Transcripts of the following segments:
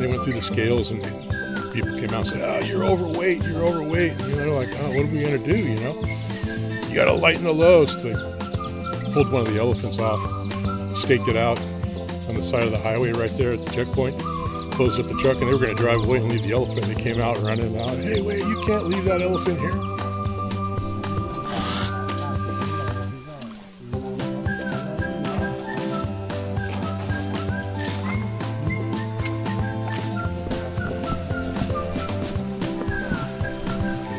they went through the scales, and people came out and said, "Oh, you're overweight, you're overweight." And they're like, "Oh, what are we gonna do? You know, you gotta lighten the load." So they pulled one of the elephants off, staked it out on the side of the highway right there at the checkpoint, closed up the truck, and they were gonna drive away and leave the elephant. They came out running out. "Hey, wait, you can't leave that elephant here."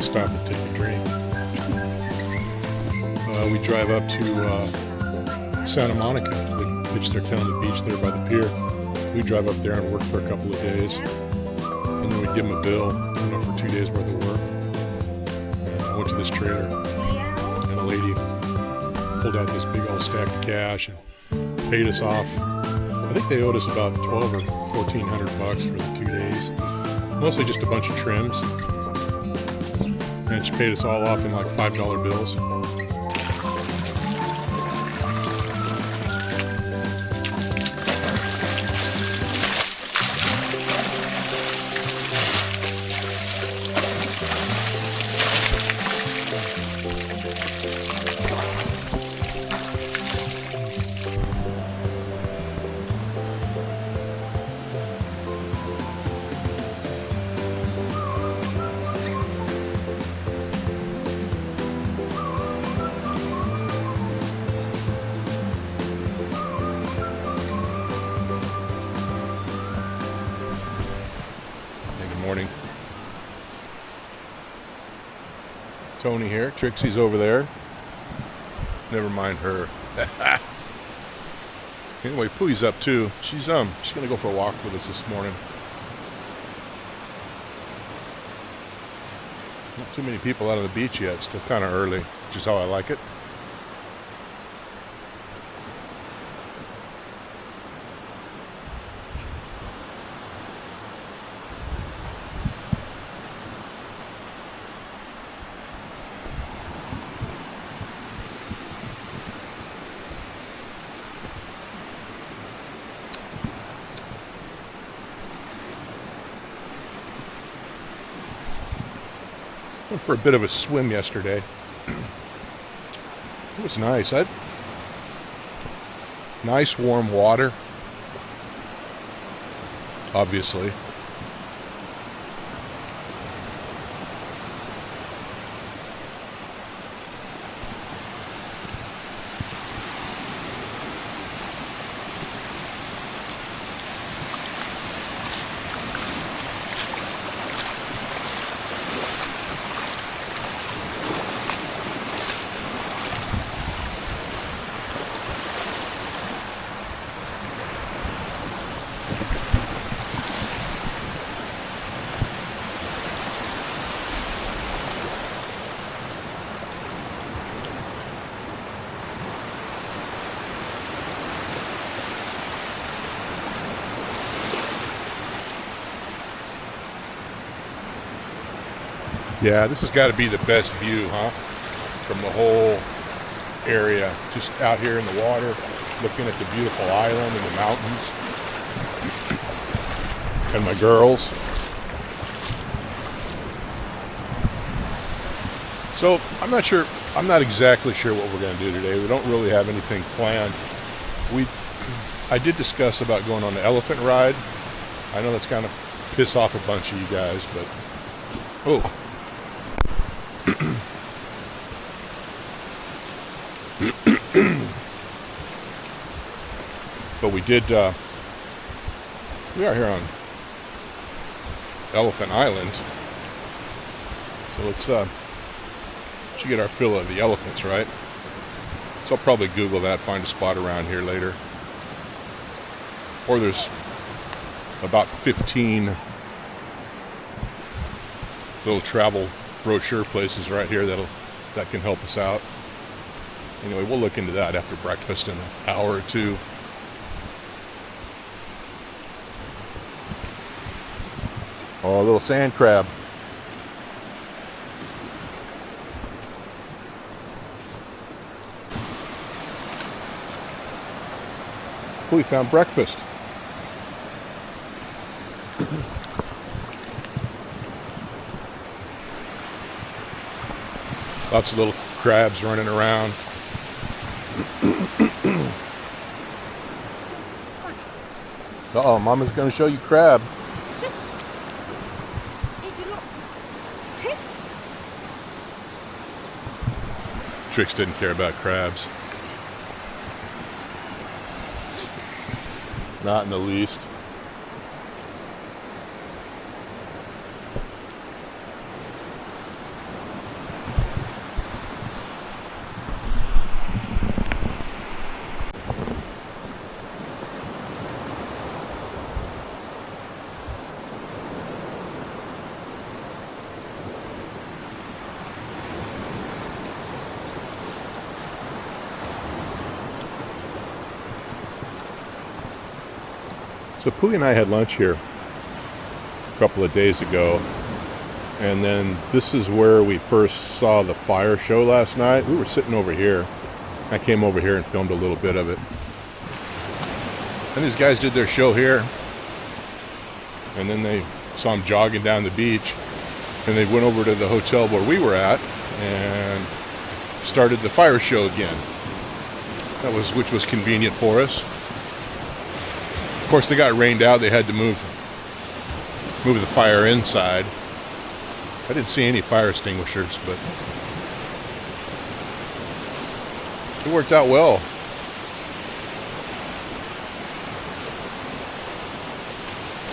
Stop and take a drink. We drive up to Santa Monica. They pitched their tent on the beach there by the pier. We drive up there and work for a couple of days, and then we give them a bill, for 2 days worth of work. And I went to this trailer, and a lady pulled out this big old stack of cash and paid us off. I think they owed us about $1,200 or $1,400 for the 2 days. Mostly just a bunch of trims. And she paid us all off in like $5 bills. Morning. Tony here. Trixie's over there. Never mind her. Anyway, Pooey's up too. She's gonna go for a walk with us this morning. Not too many people out on the beach yet. Still kind of early, which is how I like it. Went for a bit of a swim yesterday. It was nice. Nice warm water, obviously. Yeah, this has got to be the best view, huh? From the whole area. Just out here in the water, looking at the beautiful island and the mountains. And my girls. So, I'm not exactly sure what we're going to do today. We don't really have anything planned. I did discuss about going on the elephant ride. I know that's kind of piss off a bunch of you guys, but... Oh. But we are here on Elephant Island, so let's should get our fill of the elephants, right? So I'll probably Google that, find a spot around here later. Or there's about 15 little travel brochure places right here that can help us out. Anyway, we'll look into that after breakfast in an hour or two. Oh, a little sand crab. We found breakfast. Lots of little crabs running around. Uh-oh, Mama's going to show you crab. Trix didn't care about crabs. Not in the least. So Pooey and I had lunch here a couple of days ago, and then this is where we first saw the fire show last night. We were sitting over here. I came over here and filmed a little bit of it. And these guys did their show here, and then they saw them jogging down the beach, and they went over to the hotel where we were at and started the fire show again. Which was convenient for us. Of course, they got rained out. They had to move the fire inside. I didn't see any fire extinguishers, but it worked out well.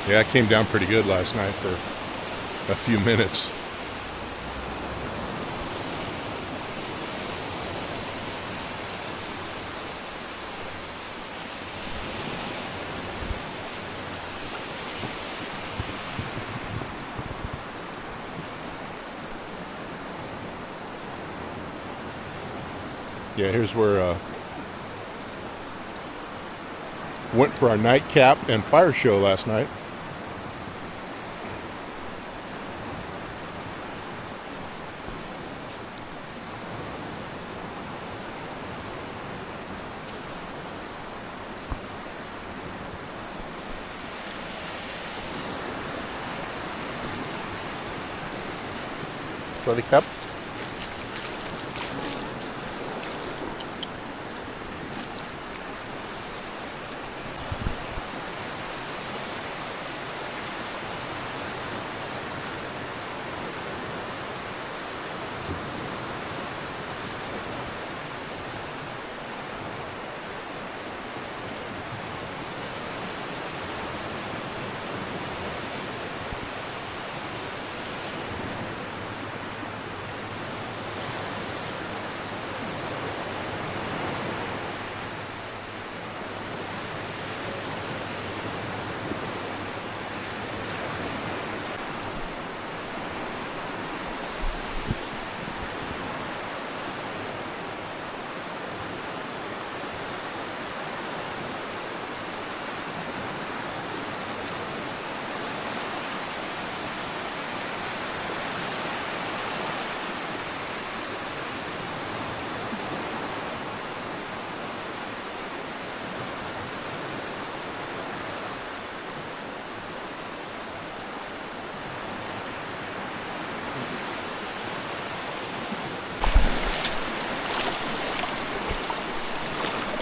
Yeah, it came down pretty good last night for a few minutes. Yeah, here's where went for our nightcap and fire show last night. Sorry, Cap.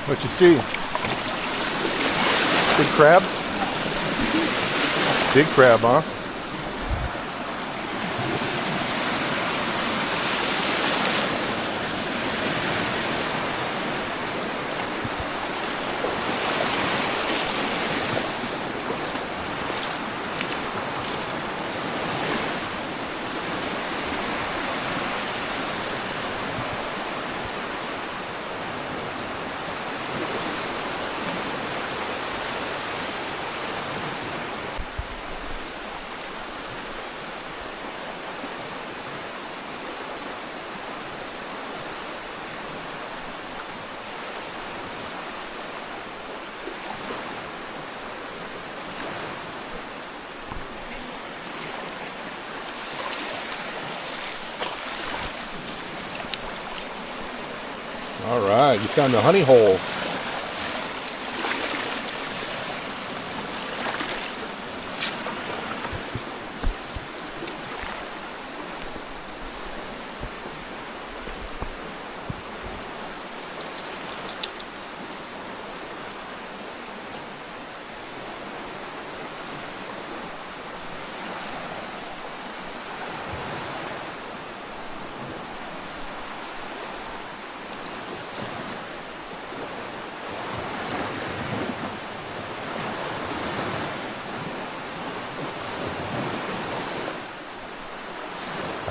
What you see? Big crab? Big crab, huh? All right, you found the honey hole.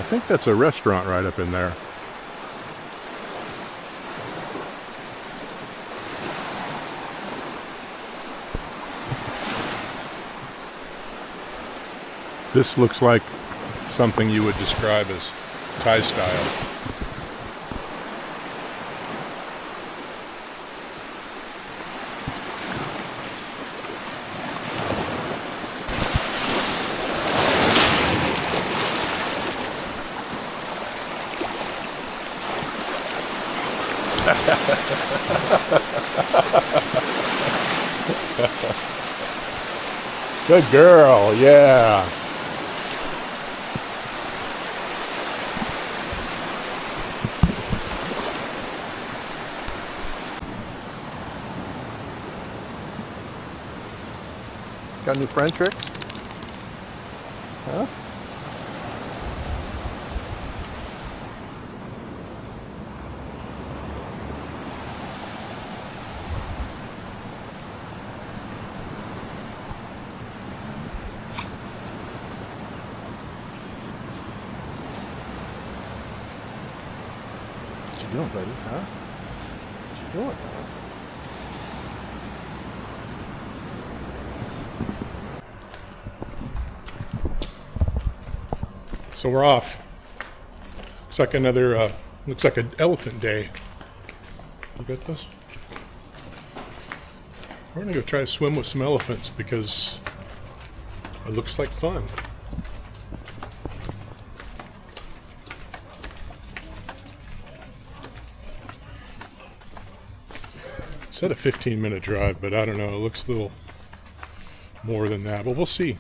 think that's a restaurant right up in there. This looks like something you would describe as Thai style. Good girl, yeah. Got new friend tricks? Huh? What you doing, buddy? Huh? What you doing? So we're off. It's like another, looks like an elephant day. You got this? We're gonna go try to swim with some elephants because it looks like fun. Said a 15-minute drive, but I don't know. It looks a little more than that, but we'll see.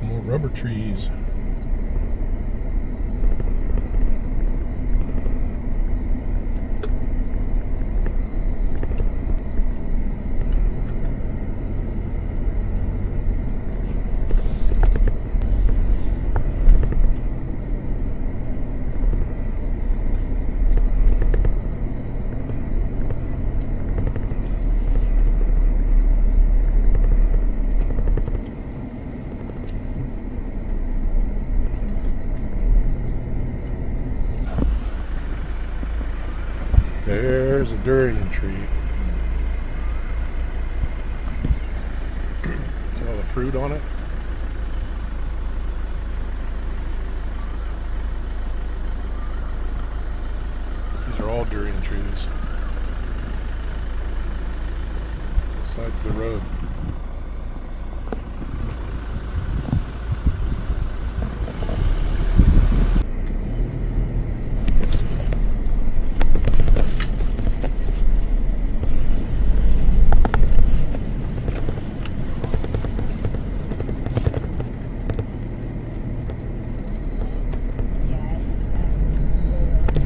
More rubber trees. There's a durian tree. See all the fruit on it? These are all durian trees. Sides of the road.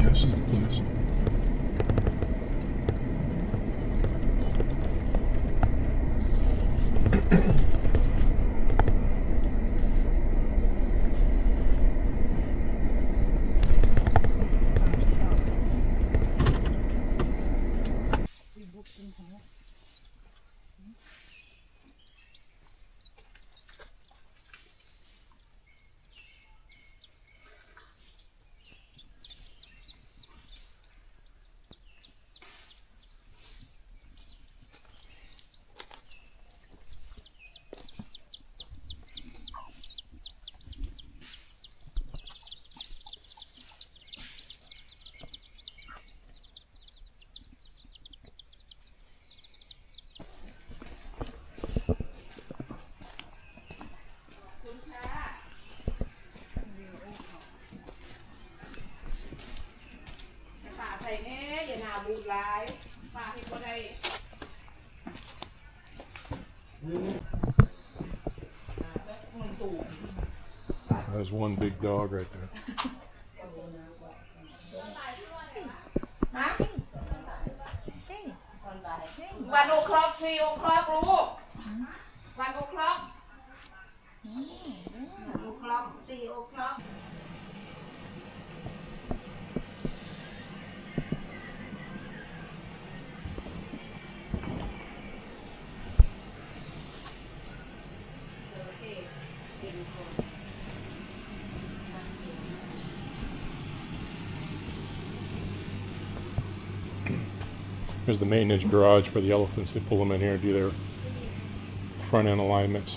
This is the place. There's one big dog right there. 1 o'clock, 3 o'clock ลูก 1 o'clock 1 o'clock 3 o'clock Here's the maintenance garage for the elephants. They pull them in here and do their front end alignments.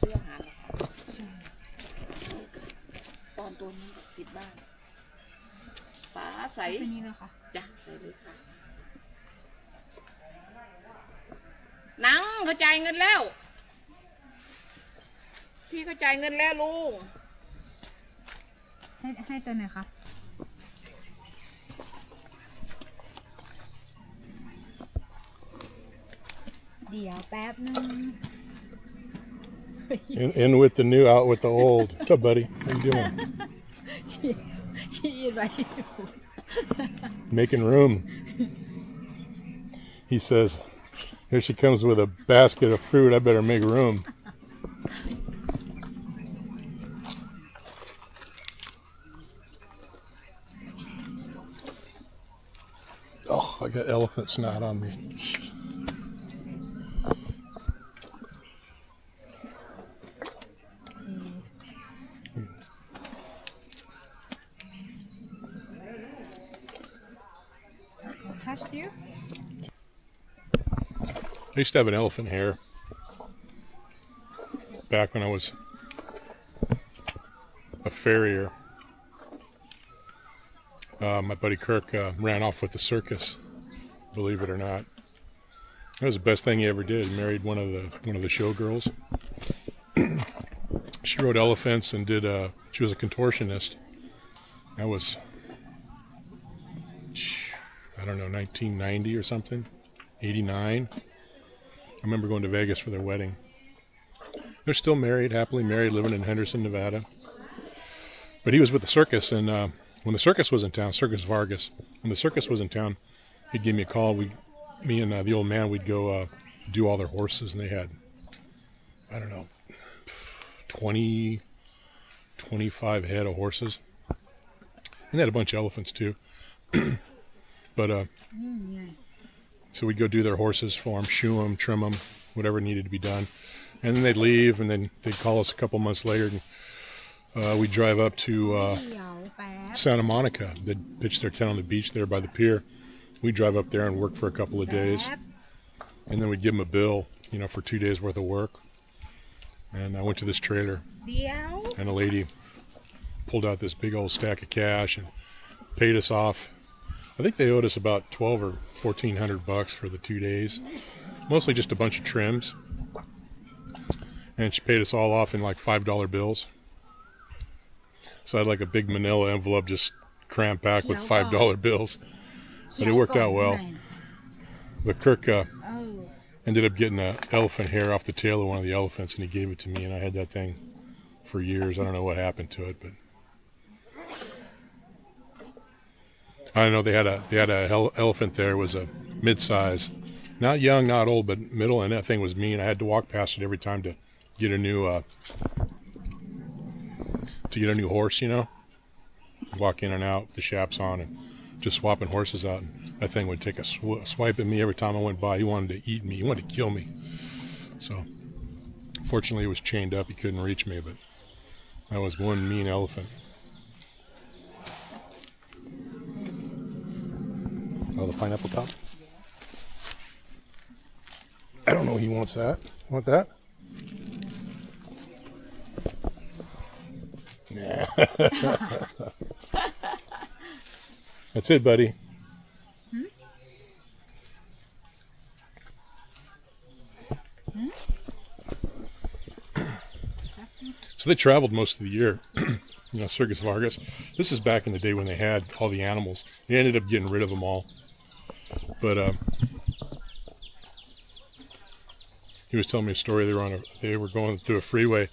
ซื้ออาหารนะคะตอนตัวนี้ติดบ้านป๋าใส่ อันนี้นะคะ จ้ะใส่เลยค่ะหนังเขาจ่ายเงินแล้ว พี่เขาจ่ายเงินแล้วลุง ให้ตัวไหนคะเดี๋ยวแป๊บนึง In with the new, out with the old. What's up, buddy? How you doing? ชีอินไว้ชี Making room. He says, here she comes with a basket of fruit. I better make room. Oh, I got elephant snot on me. touched you I used to have an elephant hair back when I was a farrier. My buddy Kirk ran off with the circus, believe it or not. That was the best thing he ever did. He married one of the showgirls. She rode elephants and did. She was a contortionist. That was, I don't know, 1990 or something, 89. I remember going to Vegas for their wedding. They're still married, happily married, living in Henderson, Nevada. But he was with the circus, and when the circus was in town, Circus Vargas, when the circus was in town, he'd give me a call. Me and the old man, we'd go do all their horses, and they had, I don't know, 20, 25 head of horses. And they had a bunch of elephants too. But so we'd go do their horses for them, shoe them, trim them, whatever needed to be done. And then they'd leave, and then they'd call us a couple months later, and we'd drive up to เดี๋ยวแป๊บ Santa Monica. They'd pitch their tent on the beach there by the pier. We'd drive up there and work for a couple of days. แป๊บ And then we'd give them a bill, for 2 days worth of work. And I went to this trailer, เดี๋ยว and a lady pulled out this big old stack of cash and paid us off. I think they owed us about $1,200 or $1,400 for the 2 days. Mostly just a bunch of trims. And she paid us all off in like $5 bills. So I had like a big manila envelope just crammed back with $5 bills. But it worked out well. But Kirk เออ ended up getting an elephant hair off the tail of one of the elephants, and he gave it to me, and I had that thing for years. I don't know what happened to it, but I know they had a elephant there. It was a mid-size, not young, not old, but middle, and that thing was mean. I had to walk past it every time to get a new horse. Walk in and out with the chaps on and just swapping horses out. And that thing would take a swipe at me every time I went by. He wanted to eat me. He wanted to kill me. So fortunately, he was chained up. He couldn't reach me, but that was one mean elephant. Oh, the pineapple top? I don't know he wants that. Want that? Yeah. That's it, buddy. So they traveled most of the year, Circus Vargas. This is back in the day when they had all the animals. They ended up getting rid of them all. But he was telling me a story. They were going through a freeway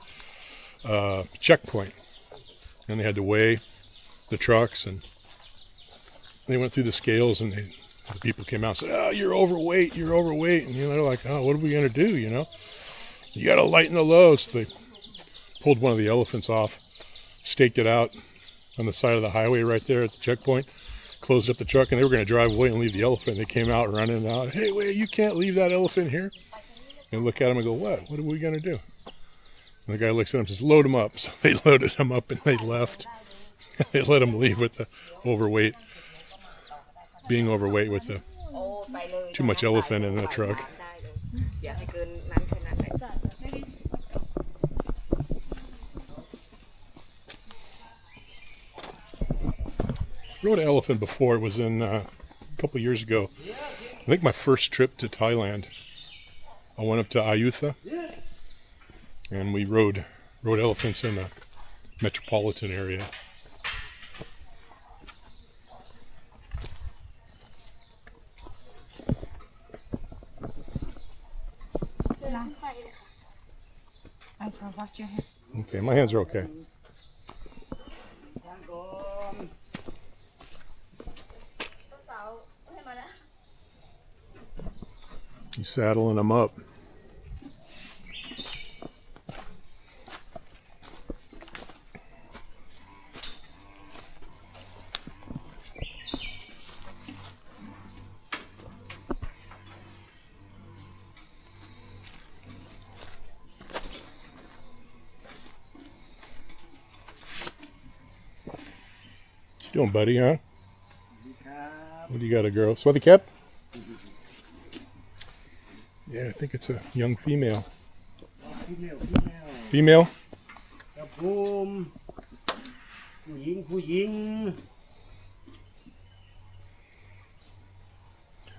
checkpoint, and they had to weigh the trucks, and they went through the scales, and the people came out and said, "Oh, you're overweight, you're overweight." And they're like, "Oh, what are we gonna do?" You got to lighten the load. So they pulled one of the elephants off, staked it out on the side of the highway right there at the checkpoint, closed up the truck, and they were going to drive away and leave the elephant. They came out running out. Hey, wait, you can't leave that elephant here. And look at him and go, what? What are we going to do? And the guy looks at him and says, load him up. So they loaded him up and they left. They let him leave with the overweight, being overweight with the too much elephant in the truck. Rode an elephant before. It was in a couple years ago. I think my first trip to Thailand. I went up to Ayutthaya and we rode elephants in the metropolitan area. I shall wash your hands. Okay, my hands are okay. He's saddling them up. What you doing, buddy, huh? What do you got, a girl? Sweaty cap? Yeah, I think it's a young female. Female? ครับผมผู้หญิง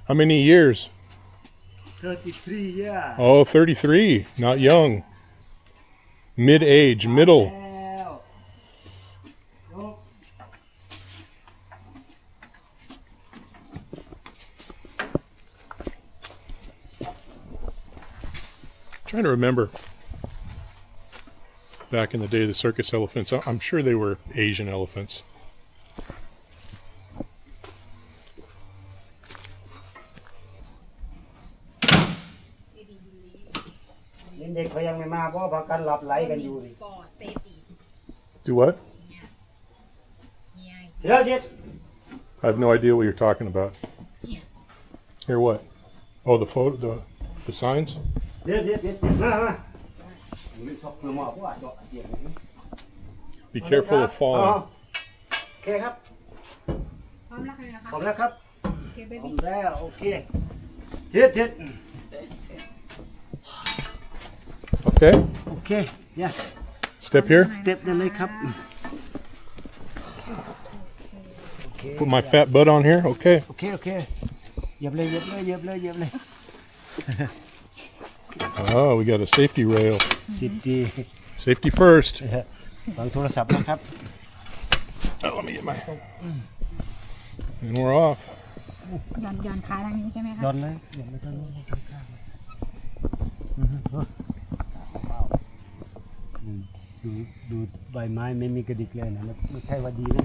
How many years? 33 years Oh, 33. Not young. Mid-age, middle. แล้วยก Trying to remember back in the day, the circus elephants. I'm sure they were Asian elephants. เด็กๆเขายังไม่มาเพราะว่าพากันหลับไหลกันอยู่นี่ For safety. Do what? Yeah. เดี๋ยวเด็ด I have no idea what you're talking about. Yeah. Here, what? Oh, the photo, the signs. เด็ดมาไม่ชอบเพื่อมาเพราะว่าดอกเดียวนี่ Be careful of อ๋อ falling. โอเคครับ พร้อมแล้วค่ะ พร้อมแล้วครับ โอเคเบ พร้อ บี้ มแล้วโอเคเด็ด Okay. โอเคเนี่ย Step here. สเต็ปได้เลยครับ Put my fat butt on here. Okay. โอเคเหยียบเลย Oh, we got a safety rail. 10 ที Safety first. วางโทรศัพท์นะครับ Oh, let me get my. And we're off. ย้อนขาทางนี้ใช่ไหมคะ ย้อนเลยตอนนู้นข้างๆดูใบไม้ไม่มีกระดิกเลยนะไม่ใช่ว่าดีนะ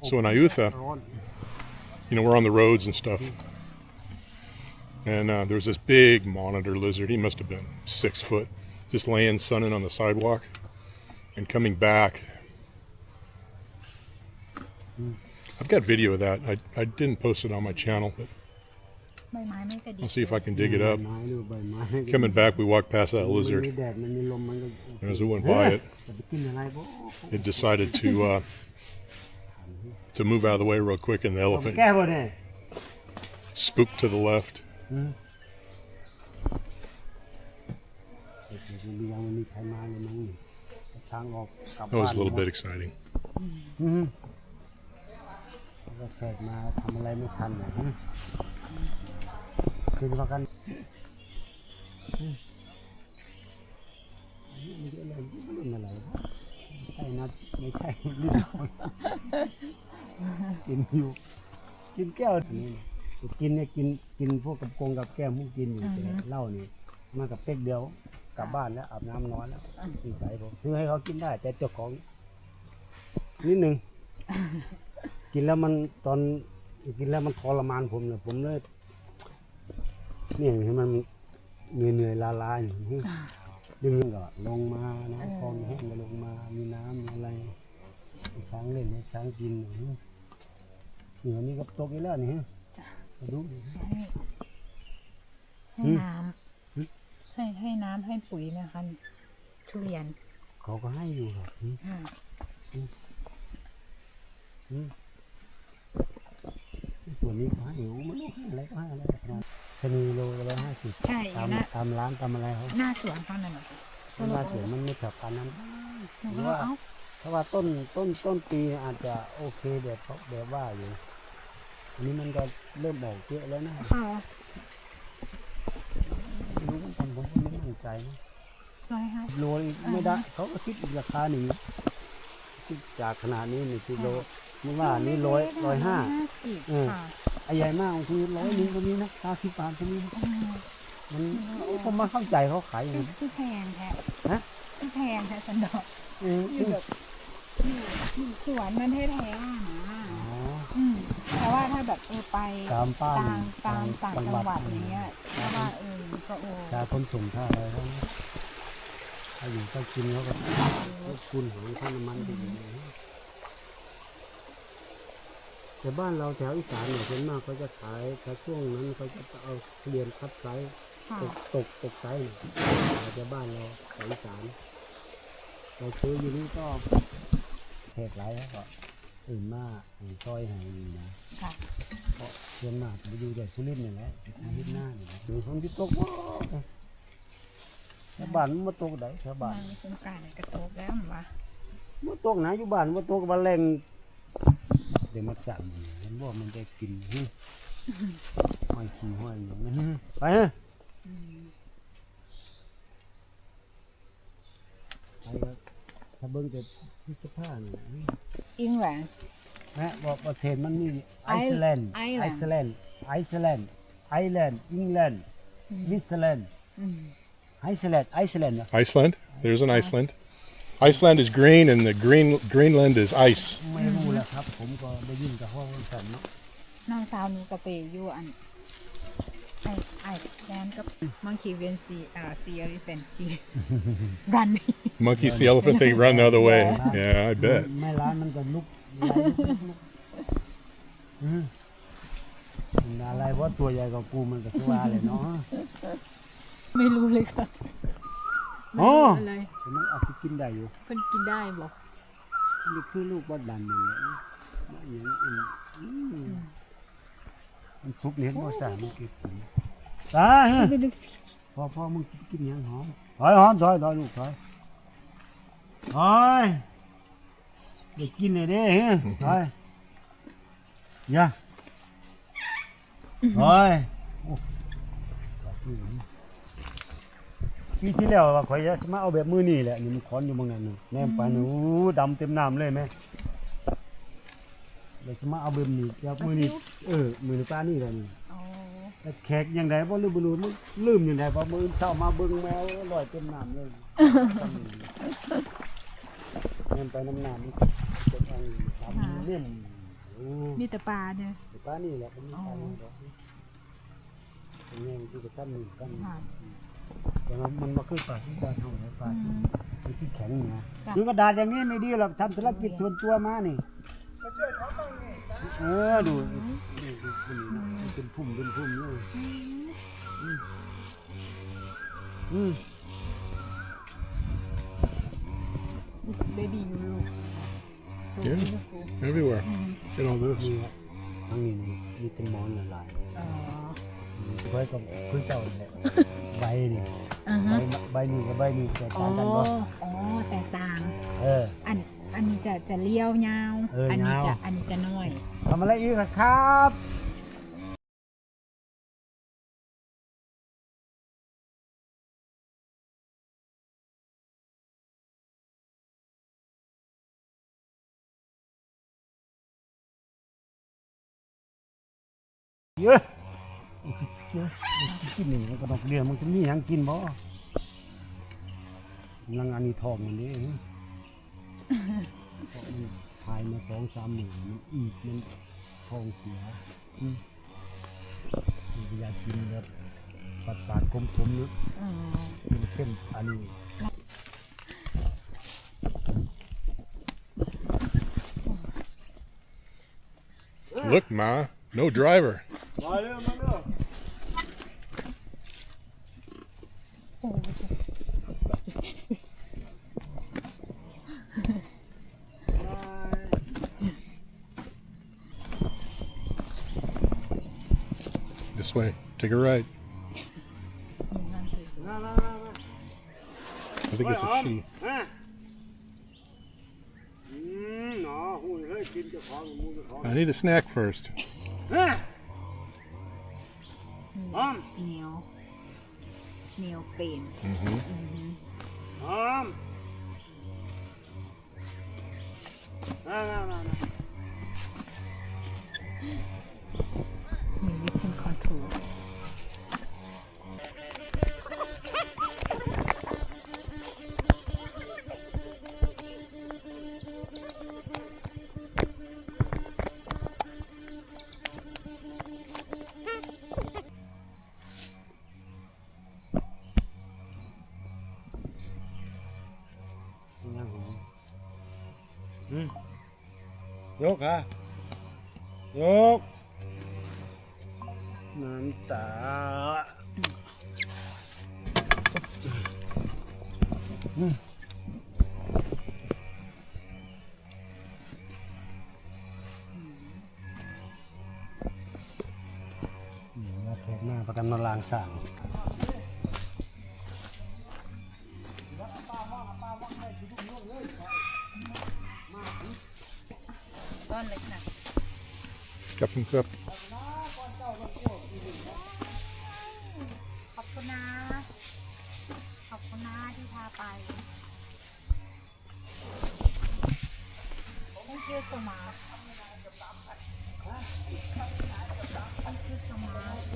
So in Ayutthaya, ร้อน we're on the roads and stuff. And there was this big monitor lizard. He must have been 6 foot, just laying sunning on the sidewalk and coming back. I've got video of that. I didn't post it on my channel, but ใบไม้ไม่กระดิก I'll see if I can dig it up. ไม้ดูใบไม้ Coming back, we walked past that มันมี lizard. แดดมันมีลมมันก็ And as we went by it, จะไปกินอะไรบ่ it decided to move out of the way real quick, and the ผม elephant แก้บ่เนี่ย spooked to the left. ยังไม่มีใครมาเลยมั้งนี่ทางออกกลับ That was บ้าน a little bit exciting. ก็แขกมาทำอะไรไม่ทันเลยคือว่ากันรุ่นอะไรใช่นะไม่ใช่รุ่นกินอยู่กินแก้วนี่กินเนี่ยกินพวกกับกงกับแก้วมุกกินอยู่แต่เหล้านี่มากับเป๊กเดียวกลับบ้านแล้วอาบน้ำนอนแล้วนิสัยผมซื้อให้เขากินได้แต่เจ้าของนิดนึงกินแล้วมันตอนกินแล้วมันทรมานผมเลยผมเลยนี่เห็นมันเหนื่อยล้าๆอย่างนี้ ดึงก็ลงมาน้ำคลองแห้งก็ลงมามีน้ำมีอะไรให้ช้างเล่นให้ช้างกินเหนือนี่ก็ตกอีกแล้วนี่ฮะดู ให้น้ำให้น้ำให้ปุ๋ยนะคะทุเรียน เขาก็ให้อยู่ครับ ค่ะ ส่วนนี้เขาให้อยู่มันลูกให้อะไรก็ให้อะไรชนีโลละ150 ใช่ ตาม นะ ตามร้านตามอะไรเขา หน้าสวนเขานั่นแหละ หน้าสวนมันไม่แถบพันนั้น หนู เพ ก็ ราะว่า เอ้า เพราะว่าต้นปีอาจจะโอเคแบบว่าอยู่อันนี้มันก็เริ่มออกเยอะแล้วนะ ค่ะ ไม่รู้มันทำผมก็ไม่มั่นใจนะ 150 โลไม่ได้เขาก็คิดอีกราคาหนึ่งคิดจากขนาดนี้1กิโลไม่ว่าอันนี้150 ค่ะ ไอ้ใหญ่มากบางที100ก็มีนะ90 บาทก็มีนะมันผมมาเข้าใจเขาขายอย่างนี้ คือแพงแท้ ฮะ คือแพงแท้สันดอก คือแบบ อยู่สวนมันแท้ๆนะ อ๋อ แต่ว่าถ้าแบบไป ตามป้าน ตามต่างจังหวัดอย่างเงี้ยเพราะว่าก็ค่าขนส่งค่าอะไรเขาถ้าอยู่ก็กินเขาก็คุณของค่าน้ำมันไปอย่างนี้แต่บ้านเราแถวอีสานเนี่ยส่วนมากเขาจะขายถ้าช่วงนั้นเขาจะเอาทุเรียนคัดไซส์ ค่ะ ตกไซส์เนี่ยแต่บ้านเราแถวอีสานเราซื้ออยู่นี่ก็เทศไรแล้วก็อื่นมากซอยแห่งนี้นะ ค่ะ เพราะส่วนมากไปดูแต่สุรินทร์นี่แหละอาทิตย์หน้านี่แหละดูคนที่ตกว่าชาวบ้านมันมาตกไหนชาวบ้าน มันสงกรานต์กระทบแล้วหรอวะ มาตกไหนอยู่บ้านมาตกวันแรงเดี๋ยวมาสั่งเห็นว่ามันได้กินห้อยขี้ห้อยอย่างนั้นไปฮะไปถ้าเบิ่งแต่ที่เสื้อผ้านี่ อิงแหวน นะบอกประเทศมันมีไอซ์แลนด์ไอซ์แลนด์ไอซ์แลนด์ไอร์แลนด์อังกฤษนิวซีแลนด์ไอซ์แลนด์เหรอ Iceland. There's an Iceland. Iceland is green, and the Greenland is ice. ไม่รู้แหละครับผมก็ได้ยินแต่ห้องกันเนาะ น้องสาวหนูกระเปยอยู่อันไอแลนด์กับมังคีเวียนซีอริเฟนซีรัน Monkey see elephant, they run the other way. Yeah, I bet. ไม่ร้านมันก็ลุกอะไรว่าตัวใหญ่กว่ากูมันก็ชัวเลยเนาะ ไม่รู้เลยค่ะ โอ้ อะไร มันอาจจะกินได้อยู่ เพิ่นกินได้บอก นี่คือลูกบอดดันนี่แหละอย่างมันซุปเห็นว่าสามันกินตาฮะ ไม่ดู พอมึงกินยังหอมถอยหอมถอยลูกถอยเดี๋ยวกินเลยเด้ฮะถอยอย่าถอยปีที่แล้วว่าข่อยจะมาเอาแบบมือนี่แหละนี่มันคอนอยู่บางนั้นแนมไปนูดำเต็มน้ำเลยไหมเดี๋ยวจะมาเอาแบบนี้แบบมือนี่มือนี่ป้านี่แหละนี่ อ๋อ แต่แขกยังไงบ่ลืมบ่รู้มันลืมยังไงบ่มือเข้ามาเบิ่งแมวลอยเต็มน้ำเลยแนมไปน้ำน้ำมันจะทางทำเนี่ยโอ้ มีแต่ปลาเนี่ย ป้านี่แหละเป็นป้านี่ดอกเป็นแง่ที่จะตั้งนี่ตั้ง ค่ะ แต่มันมาคือปลาที่บ้านเฮาเนี่ยปลาที่แข็งนะคือกระดาษอย่างนี้ไม่ดีหรอกทำธุรกิจส่วนตัวมานี่ดูเป็นพุ่มนี่เบบี้ยู Yeah, everywhere. Get all this. ทั้งนี้มีเป็นมอนหลาย อ๋อ ไว้กับคือเจ้าเนี่ยใบนี่ ใบนี่กับใบนี่แตก อ๋อ ต่างกันบ่ อ๋อแตกต่าง อันนี้จะเลี้ยวยาว อันนี้จะน้อย ทำอะไรอีกครับเยอะกินหนึ่งกระดกเดียวมันจะมีหยังกินบ่ลังอันนี้ทองมันนี่ภายใน2-3 มื้อมันอีกมันทองเสียอยากกินแบบ ปัดปาดคมๆนึก อ๋อ เข้มอันนี้ Look, Ma, no driver. มาเร็วมาเร็ว โอ้โห This way. Take a right. นั่นคือ มา I think it's a she. หนอหูเฮ้ยกินเจ้าของมูเจ้าของ I need a snack first. อ้อม สเนียวสเนียวเป็น Mm-hmm. อ้อมมา มีวิชั่นคอนโทรล ยกฮะยกน้ำตามาแทกหน้าประกันมาลางสั่ง ต้นเล็กนะ Cup and cup. ขอบคุณนะขอบคุณนะที่พาไป Thank you so much Thank you so much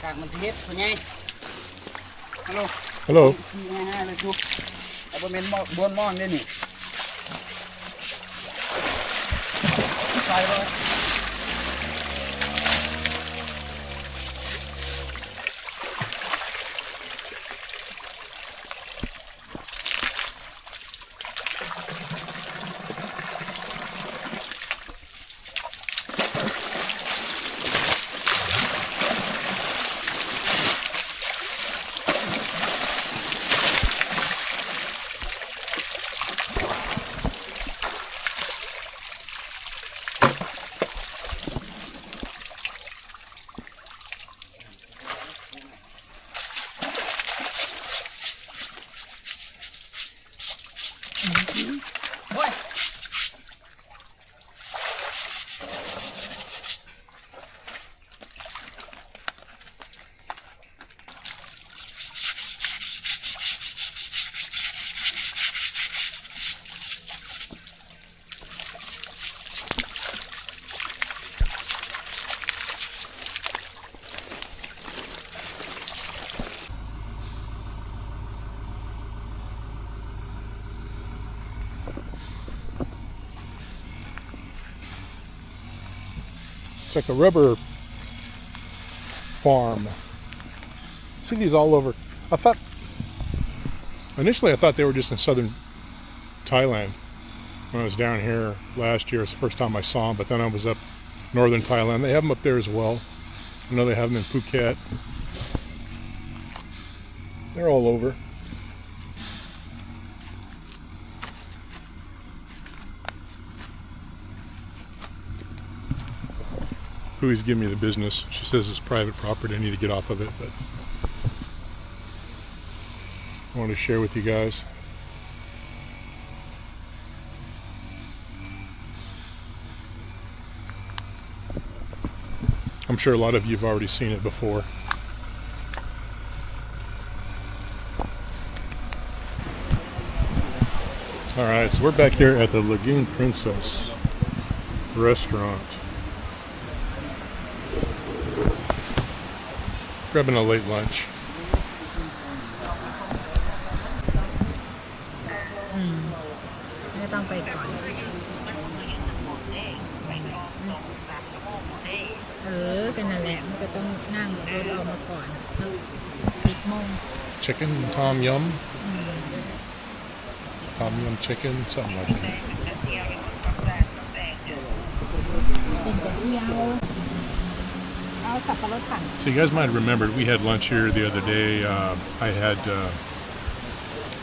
กากมันสิเฮ็ดตัวใหญ่ฮัลโหล Hello. ขี่ง่ายๆเลยจุ๊บเอาบ่แม่นบนมองเด้นี่ใส่เลยโอ้ย It's like a rubber farm. See these all over. Initially I thought they were just in southern Thailand. When I was down here last year, it was the first time I saw them, but then I was up northern Thailand. They have them up there as well. I know they have them in Phuket. They're all over. Pui's giving me the business. She says it's private property. I need to get off of it, but I want to share with you guys. I'm sure a lot of you have already seen it before. Alright, so we're back here at the Lagoon Princess restaurant. Grabbing a late lunch. ไม่ต้องไปก่อน กันนั่นแหละ มันก็ต้องนั่งรถออกมาก่อนสัก10 โมง Chicken tom yum. Tom yum chicken, something like that. เป็นกระเทียมเอาสับปะรดปั่น So you guys might have remembered we had lunch here the other day. I had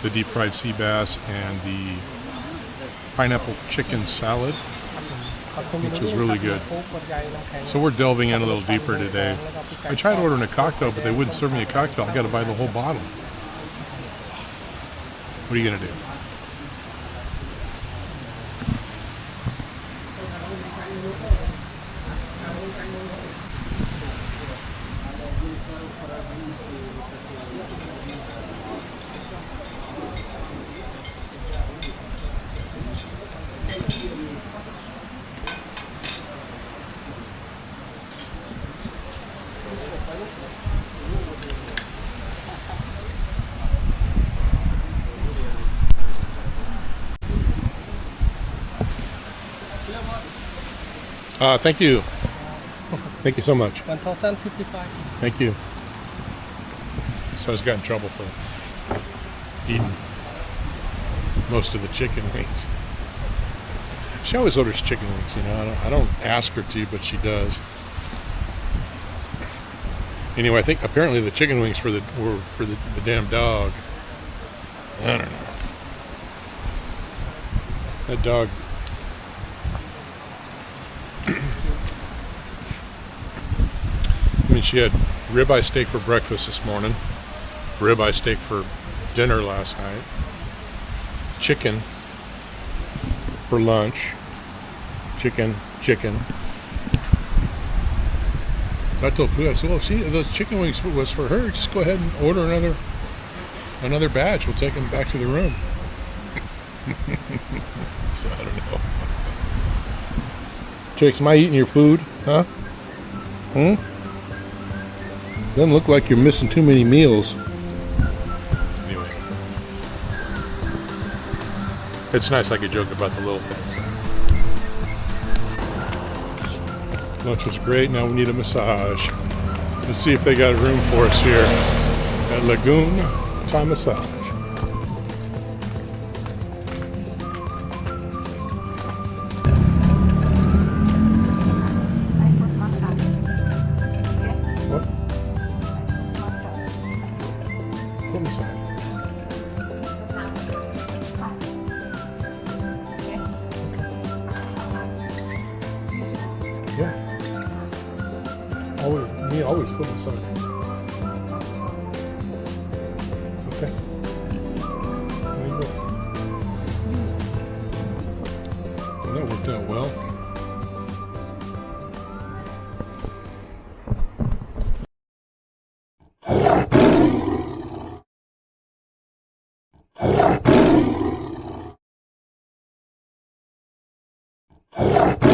the deep fried sea bass and the pineapple chicken salad, which was really good. So we're delving in a little deeper today. I tried ordering a cocktail, but they wouldn't serve me a cocktail. I got to buy the whole bottle. What are you going to do? Thank you. Thank you so much. 1,055. Thank you. So I just got in trouble for eating most of the chicken wings. She always orders chicken wings, you know. I don't ask her to, but she does. Anyway, I think apparently the chicken wings were for the damn dog. I don't know. That dog. I mean, she had ribeye steak for breakfast this morning, ribeye steak for dinner last night, chicken for lunch, chicken. I told Pooh, I said, well, see, those chicken wings was for her. Just go ahead and order another batch. We'll take them back to the room. So I don't know. Chicks, am I eating your food? Huh? Doesn't look like you're missing too many meals. Anyway. It's nice I could joke about the little things. Lunch was great. Now we need a massage. Let's see if they got a room for us here at Lagoon Thai Massage. What? Foot massage. Yeah. Always foot massage. Okay. There you go. Well, that worked out well. Yeah.